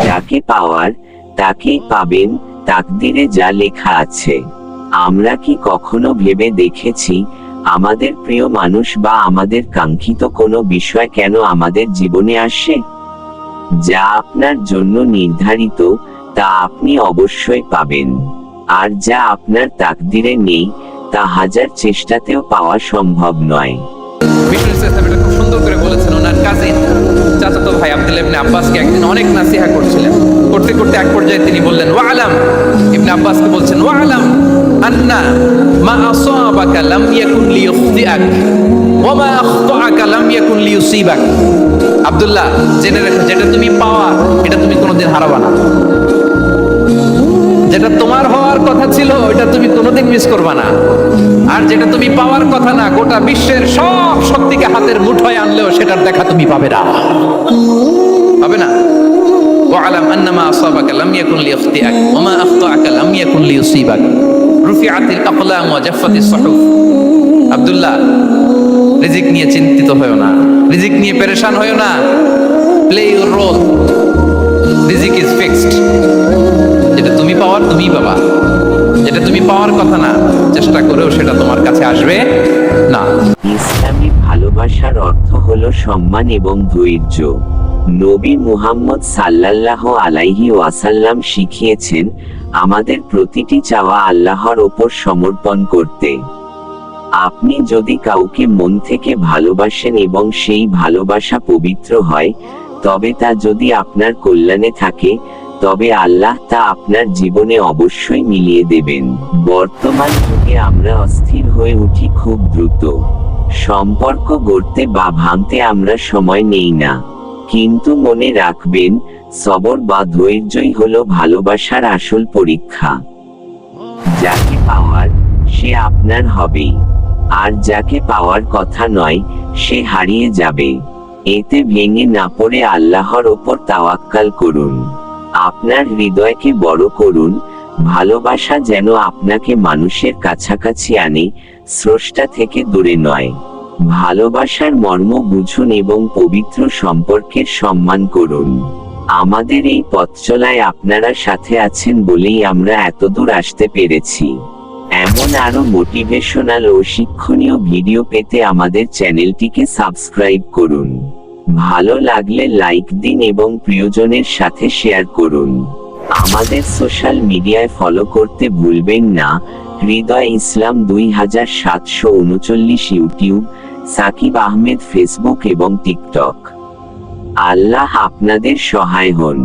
যাকে পাওয়ার তাকেই পাবেন, তাকদিরে যা লেখা আছে। আমরা কি কখনো ভেবে দেখেছি আমাদের প্রিয় মানুষ বা আমাদের কাঙ্ক্ষিত কোনো বিষয় কেন আমাদের জীবনে আসে? যা আপনার জন্য নির্ধারিত তা আপনি অবশ্যই পাবেন, আর যা আপনার তাকদিরে নেই তা হাজার চেষ্টাতেও পাওয়া সম্ভব নয়। বিষ্ণু ইসলাম এটা খুব সুন্দর করে বলেছেন। ওনার কাজিন চাচাতো ভাই আব্দুল্লাহ ইবনে আব্বাসকে একদিন অনেক নাসিহা করছিলেন। করতে করতে এক পর্যায়ে তিনি বললেন, ওয়া আলাম, ইবনে আব্বাসকে বলছেন, ওয়া আলাম আন্না মা আসাবাকা লাম ইয়াকুন লিইখতিআক ওয়া মা আখতাআকা লাম ইয়াকুন লিইউসিবাক। আব্দুল্লাহ, জেনে রাখো, যেটা তুমি পাওয়া এটা তুমি কোনোদিন হারাবা না। যেটা তোমার হওয়ার কথা ছিল ওটা তুমি কোনোদিন মিস করবা না। আর যেটা তুমি পাওয়ার কথা না, গোটা বিশ্বের সব শক্তিকে হাতের মুঠোয় আনলেও সেটার দেখা তুমি পাবে না, পাবে না। ওয়ালাম আন্নামা আসাবাকা লাম ইয়াকুন লিইখতিআক ওয়া মা আখতাআকা লাম ইয়াকুন লিইউসিবাক রুফিআতিল আকলাম ওয়া জাফফাতিস সুহুফ। আব্দুল্লাহ, রিজিক নিয়ে চিন্তিত হয়ো না, রিজিক নিয়ে পেরেশান হয়ো না। প্লে ইউর রোল, রিজিক ইজ ফিক্সড। যেটা তুমি পাওয়ার তুমিই পাবা, যেটা তুমি পাওয়ার কথা না চেষ্টা করেও সেটা তোমার কাছে আসবে না। ইসলামী ভালোবাসার অর্থ হলো সম্মান এবং ধৈর্য। নবী মুহাম্মদ সাল্লাল্লাহু আলাইহি ওয়াসাল্লাম শিখিয়েছেন আমাদের প্রতিটি চাওয়া আল্লাহর ওপর সমর্পণ করতে। আপনি যদি কাউকে মন থেকে ভালোবাসেন এবং সেই ভালোবাসা পবিত্র হয়, তবে তা যদি আপনার কল্যাণে থাকে, তবে আল্লাহ তা আপনার জীবনে অবশ্যই মিলিয়ে দেবেন। বর্তমান যুগে আমরা অস্থির হয়ে উঠি খুব দ্রুত। সম্পর্ক গড়তে বা ভাঙতে আমরা সময় নেই না। কিন্তু মনে রাখবেন, সবর বা ধৈর্যই হলো ভালোবাসার আসল পরীক্ষা। যাকে পাওয়ার সে আপনার হবেই, আর যাকে পাওয়ার কথা নয় সে হারিয়ে যাবে। এতে ভেঙে না পড়ে আল্লাহর ওপর তাওয়াক্কাল করুন। আপনার হৃদয়কে বড় করুন। ভালোবাসা যেন আপনাকে মানুষের কাছাকাছি আনে, স্রষ্টা থেকে দূরে নয়। ভালোবাসার মর্ম বুঝুন এবং পবিত্র সম্পর্কের সম্মান করুন। আমাদের এই পথ চলায় আপনারা সাথে আছেন বলেই আমরা এতদূর আসতে পেরেছি। এমন আরো মোটিভেশনাল ও শিক্ষণীয় ভিডিও পেতে আমাদের চ্যানেলটিকে সাবস্ক্রাইব করুন। ভালো লাগলে লাইক দিন এবং প্রিয়জনের সাথে শেয়ার করুন। আমাদের সোশ্যাল মিডিয়ায় ফলো করতে ভুলবেন না। হৃদয় ইসলাম 2739 ইউটিউব, সাকিব আহমেদ ফেসবুক এবং টিকটক। আল্লাহ আপনাদের সহায় হন।